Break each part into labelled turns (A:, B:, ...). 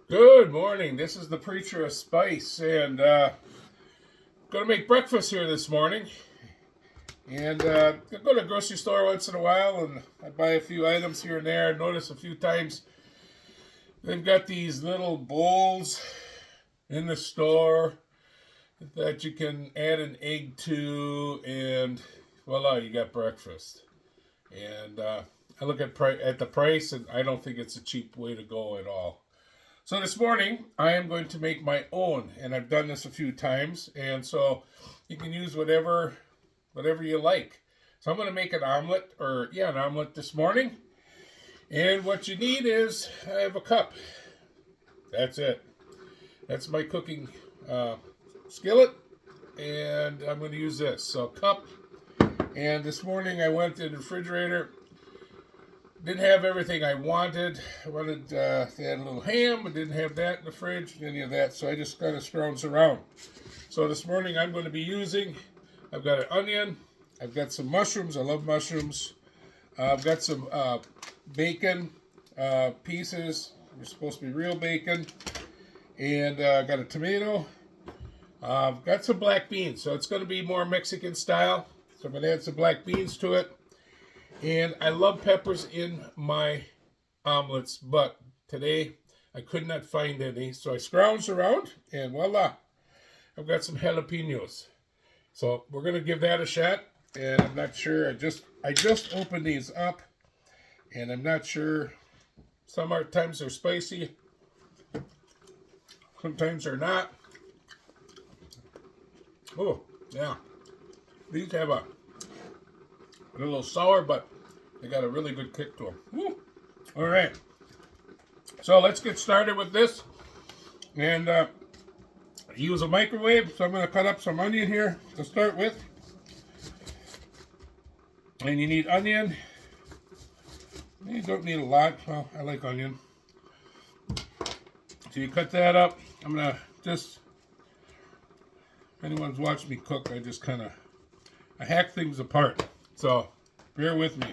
A: Good morning. This is the Preacher of Spice, and going to make breakfast here this morning. And I go to the grocery store once in a while, and I buy a few items here and there. I notice a few times they've got these little bowls in the store that you can add an egg to, and voila, you got breakfast. And I look at the price, and I don't think it's a cheap way to go at all. So this morning, I am going to make my own, and I've done this a few times, and so you can use whatever you like. So I'm going to make an omelet this morning. And what you need is, I have a cup. That's it. That's my cooking skillet, and I'm going to use this. So cup, and this morning I went to the refrigerator. Didn't have everything I wanted. I wanted they had a little ham, but didn't have that in the fridge, any of that. So I just kind of scrounged around. So this morning I'm going to be using, I've got an onion, I've got some mushrooms. I love mushrooms. I've got some bacon pieces. They're supposed to be real bacon. And I've got a tomato. I've got some black beans. So it's going to be more Mexican style. So I'm going to add some black beans to it. And I love peppers in my omelets, but today I could not find any. So I scrounged around, and voila, I've got some jalapeños. So we're going to give that a shot. And I'm not sure, I just opened these up, and I'm not sure. Times they're spicy, sometimes they're not. Oh, yeah. These have a little sour, but they got a really good kick to them. Woo. All right. So let's get started with this. And use a microwave. So I'm going to cut up some onion here to start with. And you need onion. You don't need a lot. Well, I like onion. So you cut that up. I'm going to if anyone's watched me cook, I hack things apart. So bear with me.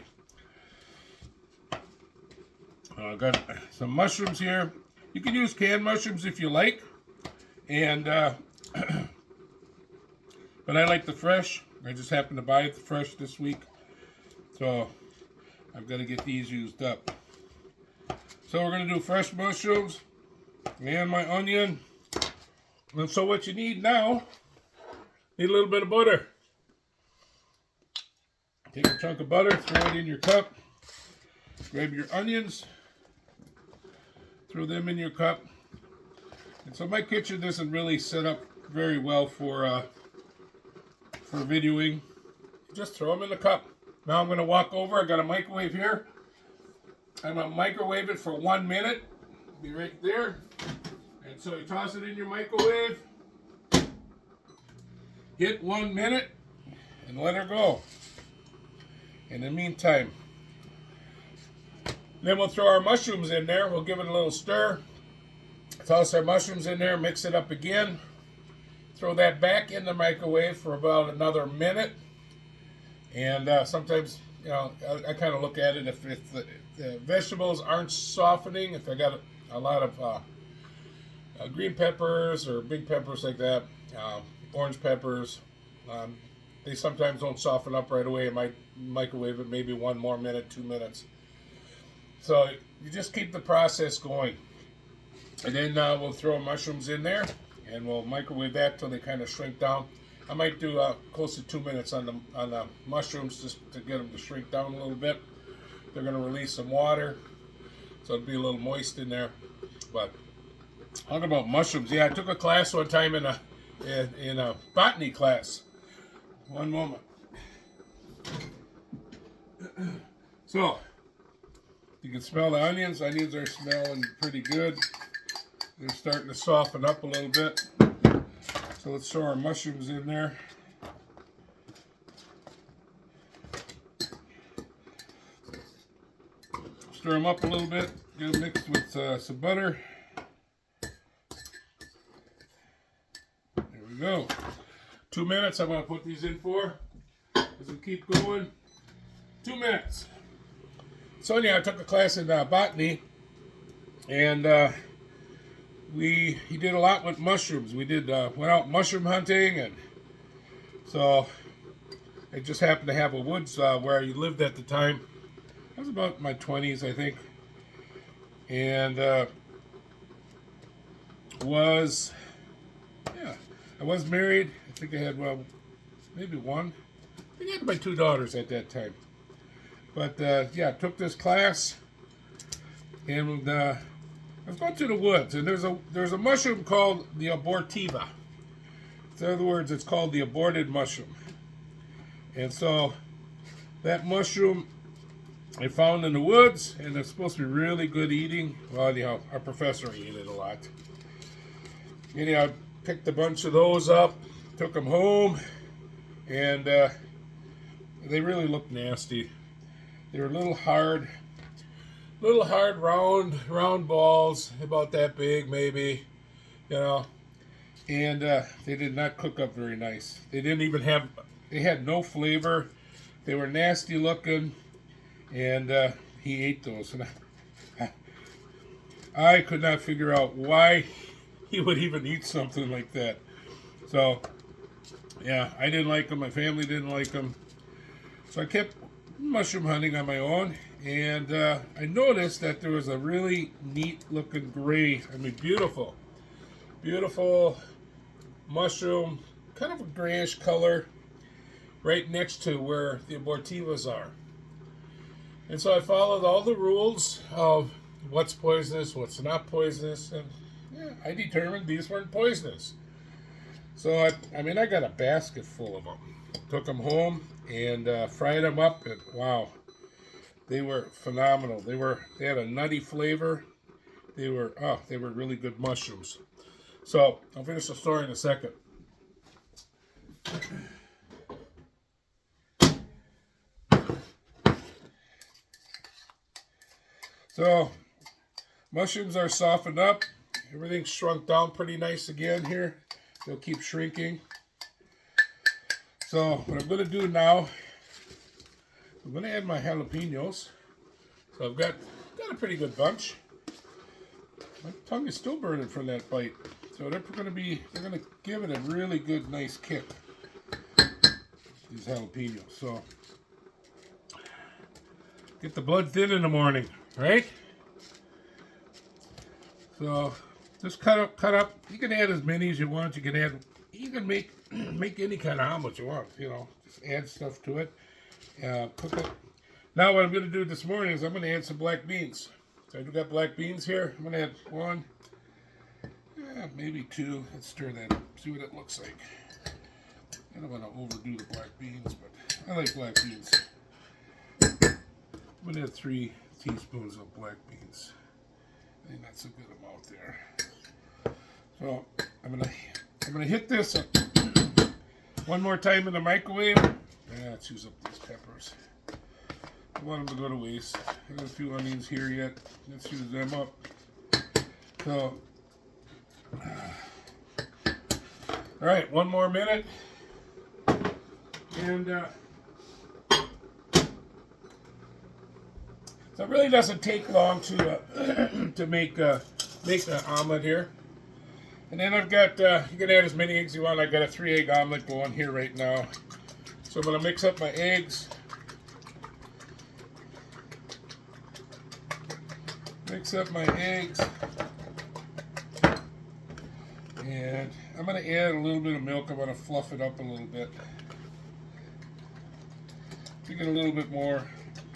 A: I've got some mushrooms here. You can use canned mushrooms if you like. And but I like the fresh. I just happened to buy it fresh this week. So I've got to get these used up. So we're going to do fresh mushrooms and my onion. And so what you need now, need a little bit of butter. Take a chunk of butter, throw it in your cup. Grab your onions, throw them in your cup. And so my kitchen isn't really set up very well for videoing. Just throw them in the cup. Now I'm going to walk over. I got a microwave here. I'm going to microwave it for 1 minute. Be right there. And so you toss it in your microwave. Hit 1 minute and let her go. In the meantime, then we'll throw our mushrooms in there. We'll give it a little stir. Toss our mushrooms in there, mix it up again. Throw that back in the microwave for about another minute. And sometimes, I kind of look at it if the vegetables aren't softening, if I got a lot of green peppers or big peppers like that, orange peppers, they sometimes don't soften up right away. I might microwave it maybe 1 more minute, 2 minutes. So you just keep the process going. And then we'll throw mushrooms in there, and we'll microwave that till they kind of shrink down. I might do close to 2 minutes on the mushrooms just to get them to shrink down a little bit. They're going to release some water, so it'll be a little moist in there. But talking about mushrooms, yeah, I took a class one time in a botany class. One moment. So you can smell the onions. Onions are smelling pretty good. They're starting to soften up a little bit. So let's throw our mushrooms in there. Stir them up a little bit. Get them mixed with some butter. There we go. 2 minutes I'm going to put these in for. As we keep going. 2 minutes. So anyhow, I took a class in botany. And he did a lot with mushrooms. We did went out mushroom hunting, and so I just happened to have a woods where I lived at the time. I was about in my 20s, I think, and I was married. I think I had maybe one. I think I had my 2 daughters at that time. But yeah, I took this class, and I was going to the woods, and there's a mushroom called the abortiva. In other words, it's called the aborted mushroom. And so that mushroom I found in the woods, and it's supposed to be really good eating. Well, anyhow, our professor ate it a lot. Anyhow, I picked a bunch of those up, took them home, and they really looked nasty. They were a little hard, round balls, about that big maybe, you know. And they did not cook up very nice. They had no flavor. They were nasty looking, and he ate those. And I could not figure out why he would even eat something like that. So, yeah, I didn't like them. My family didn't like them. So I kept mushroom hunting on my own, and I noticed that there was a really neat looking gray, beautiful mushroom, kind of a grayish color, right next to where the abortivas are. And so I followed all the rules of what's poisonous, what's not poisonous, and yeah, I determined these weren't poisonous. So I got a basket full of them. Took them home and fried them up, and wow, they were phenomenal. They had a nutty flavor. They were really good mushrooms. So I'll finish the story in a second. So mushrooms are softened up. Everything's shrunk down pretty nice again here. They'll keep shrinking. So what I'm going to do now, I'm going to add my jalapeños. So I've got a pretty good bunch. My tongue is still burning from that bite. So they're going to give it a really good, nice kick. These jalapeños. So get the blood thin in the morning, right? So just cut up. You can add as many as you want. You can make any kind of omelet you want. You know, just add stuff to it. Cook it. Now what I'm going to do this morning is I'm going to add some black beans. So I do got black beans here. I'm going to add 1, maybe 2. Let's stir that up. See what it looks like. I don't want to overdo the black beans, but I like black beans. I'm going to add 3 teaspoons of black beans. I think that's a good amount there. So I'm gonna hit this one more time in the microwave. Let's use up these peppers. I want them to go to waste. I got a few onions here yet. Let's use them up. So, all right, 1 more minute, and so it really doesn't take long to make an omelet here. And then I've got, you can add as many eggs you want. I've got a 3-egg omelet going here right now. So I'm going to mix up my eggs. Mix up my eggs. And I'm going to add a little bit of milk. I'm going to fluff it up a little bit. To get a little bit more.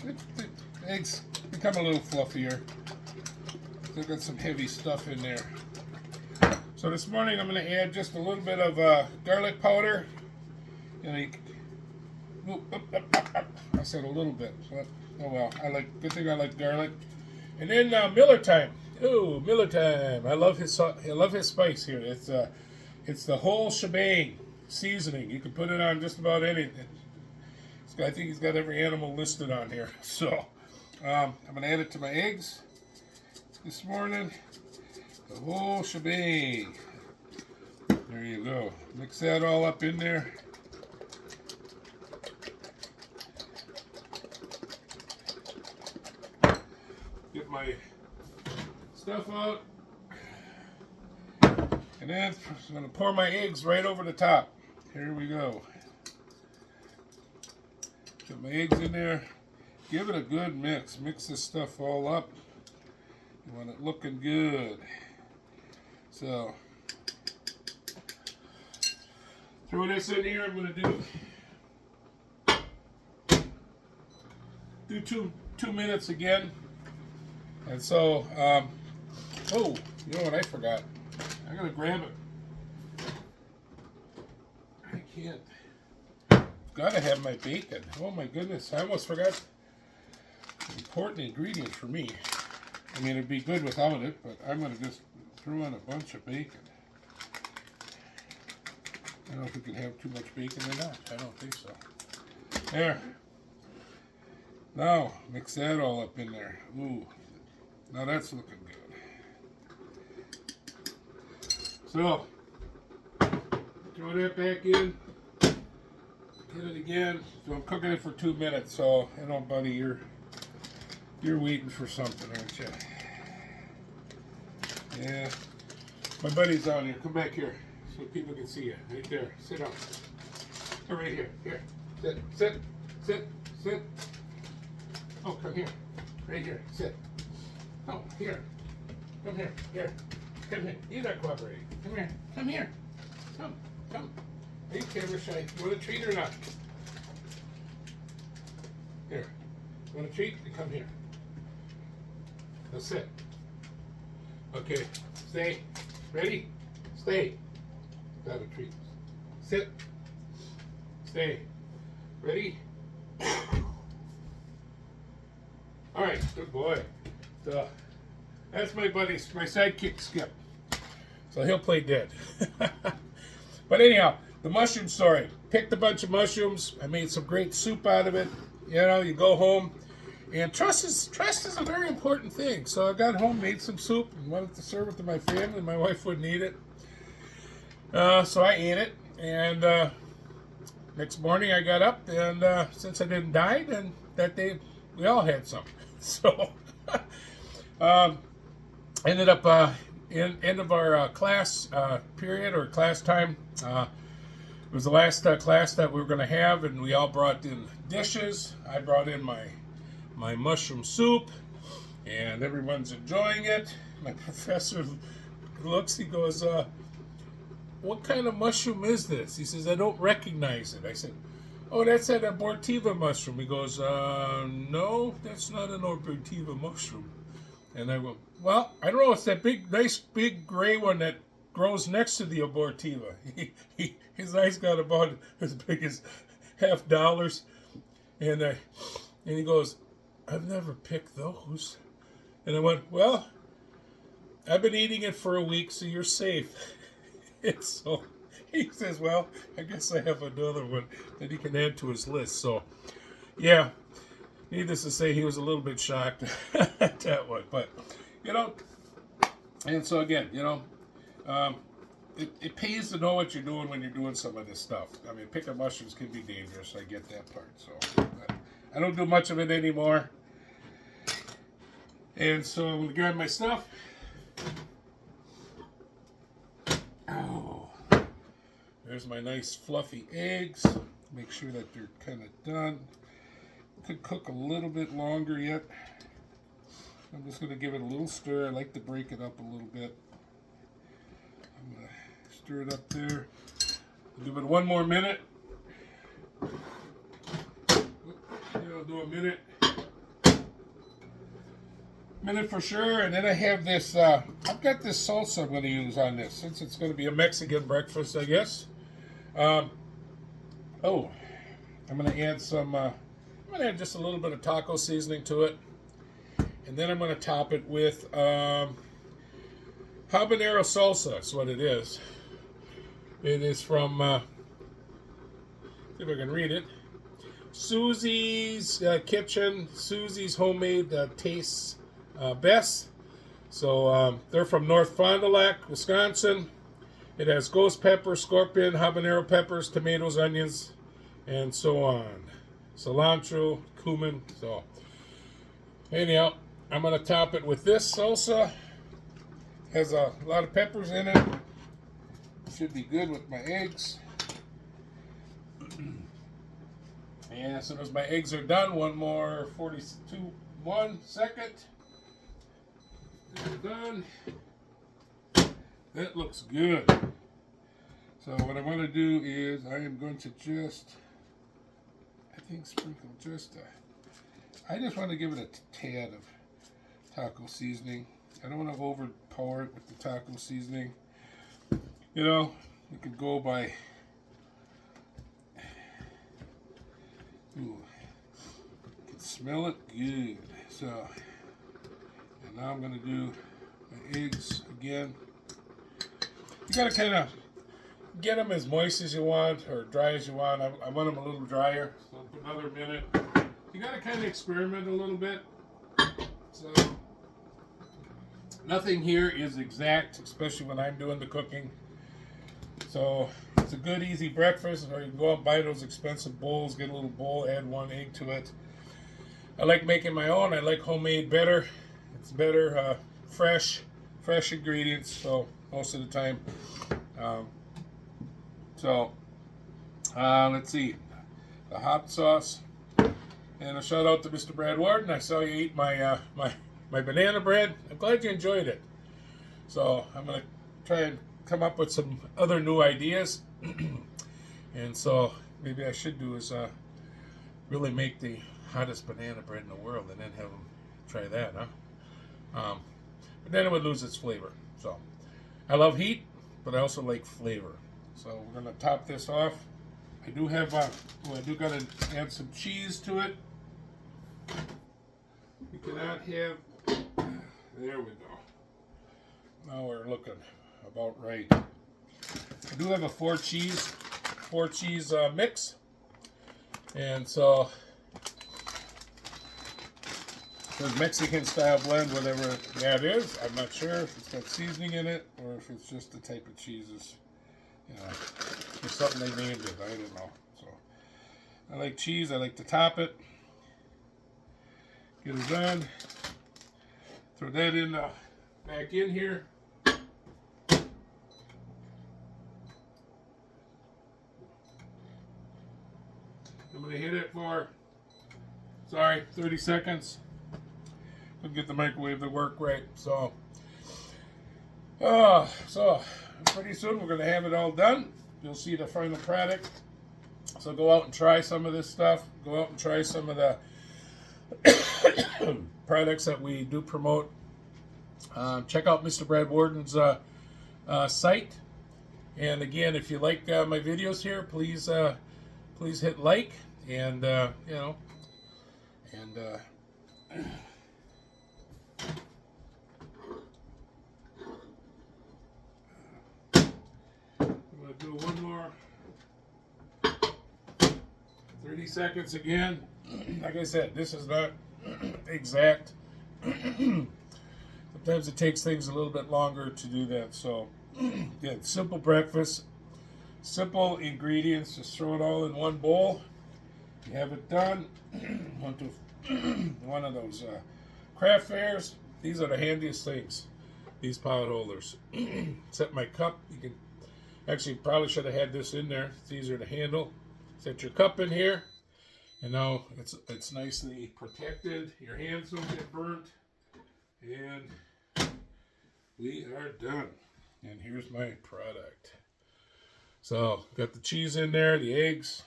A: The eggs become a little fluffier. I've got some heavy stuff in there. So this morning I'm going to add just a little bit of garlic powder. I said a little bit, but oh well. Good thing I like garlic. And then Miller time. Ooh, Miller time. I love his spice here. It's the whole shebang seasoning. You can put it on just about anything. I think he's got every animal listed on here. So I'm going to add it to my eggs this morning. The whole shebang. There you go. Mix that all up in there. Get my stuff out. And then I'm going to pour my eggs right over the top. Here we go. Get my eggs in there. Give it a good mix. Mix this stuff all up. You want it looking good. So, throw this in here. I'm going to do 2 minutes again. And so, oh, you know what I forgot? I gotta grab it. I can't. Gotta have my bacon. Oh my goodness, I almost forgot an important ingredient for me. I mean, it'd be good without it, but I'm gonna just throw in a bunch of bacon. I don't know if we can have too much bacon or not. I don't think so. There. Now, mix that all up in there. Ooh. Now that's looking good. So, throw that back in. Hit it again. So I'm cooking it for 2 minutes. So, you know, buddy, you're waiting for something, aren't you? Yeah. My buddy's down here. Come back here so people can see you. Right there. Sit down. Come right here. Here. Sit. Sit. Sit. Sit. Oh, come here. Right here. Sit. Oh, here. Come here. Here. Come here. You're not cooperating. Come here. Come here. Come. Come. Are you camera shy? You want a treat or not? Here. You want a treat? Then come here. Now sit. Okay. Stay. Ready? Stay. Got a treat. Sit. Stay. Ready? All right. Good boy. So, that's my buddy, my sidekick Skip. So he'll play dead. But anyhow, the mushroom story. Picked a bunch of mushrooms. I made some great soup out of it. You know, you go home, and trust is a very important thing. So I got home, made some soup, and wanted to serve it to my family. My wife wouldn't eat it, so I ate it. And next morning I got up, and since I didn't die, then that day we all had some. So. Ended up end of our class period or class time. It was the last class that we were going to have, and we all brought in dishes. I brought in my mushroom soup, and everyone's enjoying it. My professor looks, he goes, "What kind of mushroom is this?" He says, "I don't recognize it." I said, "Oh, that's an abortiva mushroom." He goes, "No, that's not an abortiva mushroom." And I went, "Well, I don't know. It's that big, nice, big gray one that grows next to the abortiva." His eyes got about as big as $50, and he goes, "I've never picked those." And I went, "Well, I've been eating it for a week, so you're safe." And so he says, "Well, I guess I have another one that he can add to his list." So, yeah. Needless to say, he was a little bit shocked at that one. But, you know, and so again, you know, it pays to know what you're doing when you're doing some of this stuff. I mean, picking mushrooms can be dangerous. I get that part. So I don't do much of it anymore. And so I'm going to grab my stuff. Oh, there's my nice fluffy eggs. Make sure that they're kind of done. Could cook a little bit longer yet. I'm just going to give it a little stir. I like to break it up a little bit. I'm going to stir it up there. Give it 1 more minute. I'll do a minute. Minute for sure. And then I have this, I've got this salsa I'm going to use on this, since it's going to be a Mexican breakfast, I guess. Oh, I'm going to add some... I'm going to add just a little bit of taco seasoning to it. And then I'm going to top it with habanero salsa. That's what it is. It is from, see if I can read it, Susie's Kitchen, Susie's Homemade Tastes Best. So they're from North Fond du Lac, Wisconsin. It has ghost pepper, scorpion, habanero peppers, tomatoes, onions, and so on. Cilantro, cumin. So anyhow, I'm going to top it with this salsa. Has a lot of peppers in it. should be good with my eggs. And as soon as my eggs are done, one more 1 second. They're done. That looks good. So what I want to do is I am going to just, I think, sprinkle just I just want to give it a tad of taco seasoning. I don't want to overpower it with the taco seasoning. You know, you could go by, ooh, you can smell it good. So, and now I'm going to do my eggs again. You got to kind of get them as moist as you want or dry as you want. I want them a little drier, so another minute. You got to kind of experiment a little bit. So nothing here is exact, especially when I'm doing the cooking. So it's a good, easy breakfast, or you can go out and buy those expensive bowls, get a little bowl, add 1 egg to it. I like making my own. I like homemade better. It's better, fresh ingredients, so most of the time. Let's see, the hot sauce, and a shout out to Mr. Brad Warden. I saw you eat my my banana bread. I'm glad you enjoyed it. So I'm gonna try and come up with some other new ideas, and so maybe I should do is really make the hottest banana bread in the world, and then have them try that, huh? But then it would lose its flavor. So I love heat, but I also like flavor. So we're gonna top this off. I do have, I do gotta add some cheese to it. We cannot have, there we go. Now we're looking about right. I do have a 4 cheese mix. And so, the Mexican style blend, whatever that is, I'm not sure if it's got seasoning in it or if it's just the type of cheeses. You know, it's something they named it. I don't know. So I like cheese. I like to top it. Get it done. Throw that in back in here. I'm gonna hit it for 30 seconds. Couldn't get the microwave to work right. So pretty soon we're going to have it all done. You'll see the final product. So go out and try some of this stuff. Go out and try some of the products that we do promote. Check out Mr. Brad Warden's site. And again, if you like my videos here, please hit like and you know, and do one more 30 seconds again. Like I said, this is not exact. Sometimes it takes things a little bit longer to do that. So again, simple breakfast, simple ingredients, just throw it all in one bowl. You have it done. Went to one of those craft fairs. These are the handiest things, these pot holders. Set my cup. You can actually probably should have had this in there. It's easier to handle. Set your cup in here, and now it's nicely protected. Your hands don't get burnt, and we are done. And here's my product. So got the cheese in there, the eggs,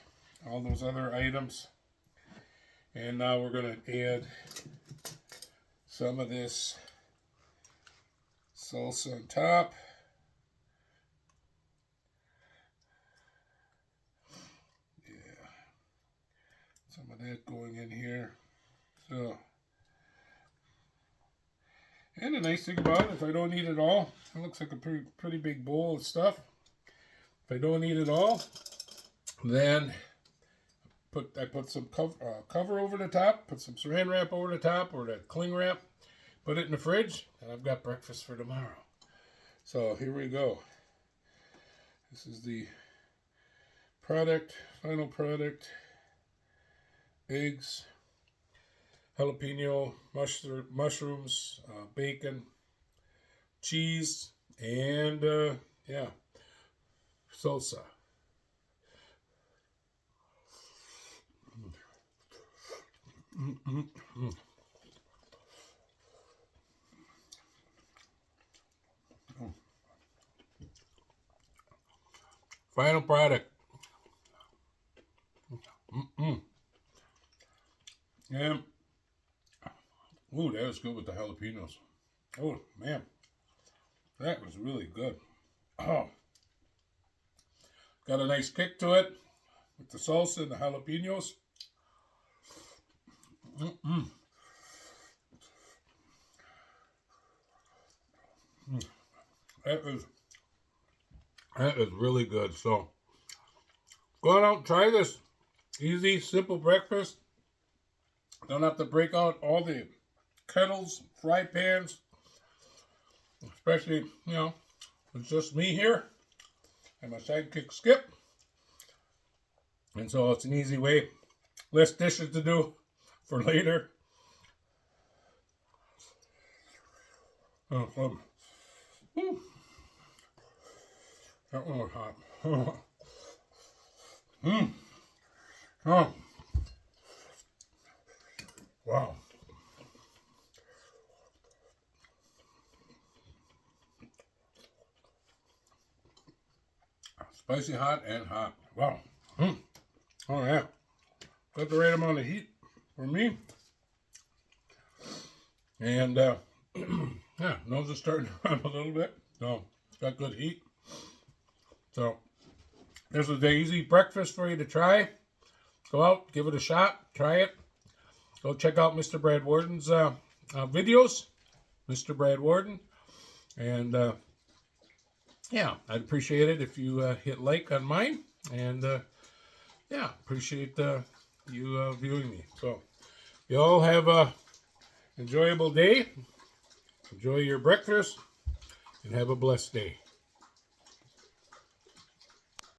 A: all those other items, and now we're going to add some of this salsa on top. Some of that going in here. So, and the nice thing about it, if I don't eat it all, it looks like a pretty big bowl of stuff. If I don't eat it all, then I put some cover over the top, put some saran wrap over the top, or that cling wrap, put it in the fridge, and I've got breakfast for tomorrow. So here we go. This is the product, final product. Eggs, jalapeno, mushrooms, bacon, cheese, and yeah, salsa. Final product. And, ooh, that was good with the jalapenos. Oh, man. That was really good. Oh. Got a nice kick to it with the salsa and the jalapenos. That is really good. So, go on out and try this. Easy, simple breakfast. Don't have to break out all the kettles, fry pans. Especially, you know, it's just me here and my sidekick Skip. And so it's an easy way. Less dishes to do for later. Oh, that one was hot. Oh. Wow. Spicy hot and hot. Wow. Oh yeah. Got the right amount of heat for me. And yeah, nose is starting to run a little bit. So got good heat. So this is the easy breakfast for you to try. Go out, give it a shot, try it. Go check out Mr. Brad Warden's videos, Mr. Brad Warden. And yeah, I'd appreciate it if you hit like on mine. And yeah, appreciate you viewing me. So you all have a enjoyable day. Enjoy your breakfast and have a blessed day.